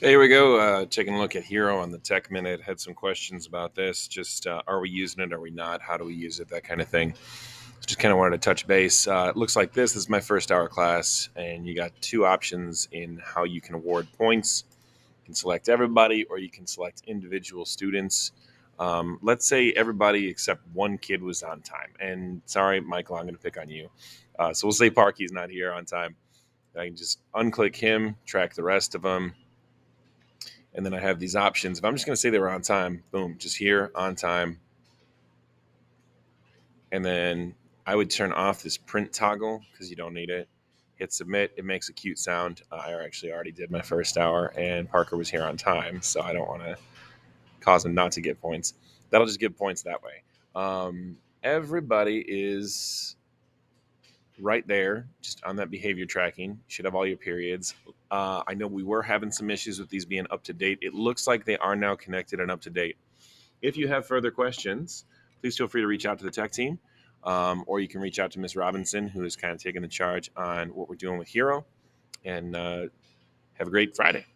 Hey, here we go. Taking a look at Hero on the Tech Minute. Had some questions about this. Just are we using it? Are we not? How do we use it? That kind of thing. Just kind of wanted to touch base. It looks like this is my first hour class, and you got two options in how you can award points. You can select everybody, or you can select individual students. Let's say everybody except one kid was on time. And sorry, Michael, I'm going to pick on you. So we'll say Parky's not here on time. I can just unclick him, track the rest of them, and then I have these options. If I'm just going to say they were on time, boom, just here on time. And then I would turn off this print toggle because you don't need it. Hit submit. It makes a cute sound. I actually already did my first hour, and Parker was here on time, so I don't want to cause him not to get points. That'll just give points that way. Everybody is right there, just on that behavior tracking. You should have all your periods. I know we were having some issues with these being up to date. It looks like they are now connected and up to date. If you have further questions, please feel free to reach out to the tech team, or you can reach out to Ms. Robinson, who is kind of taking the charge on what we're doing with Hero. And have a great Friday.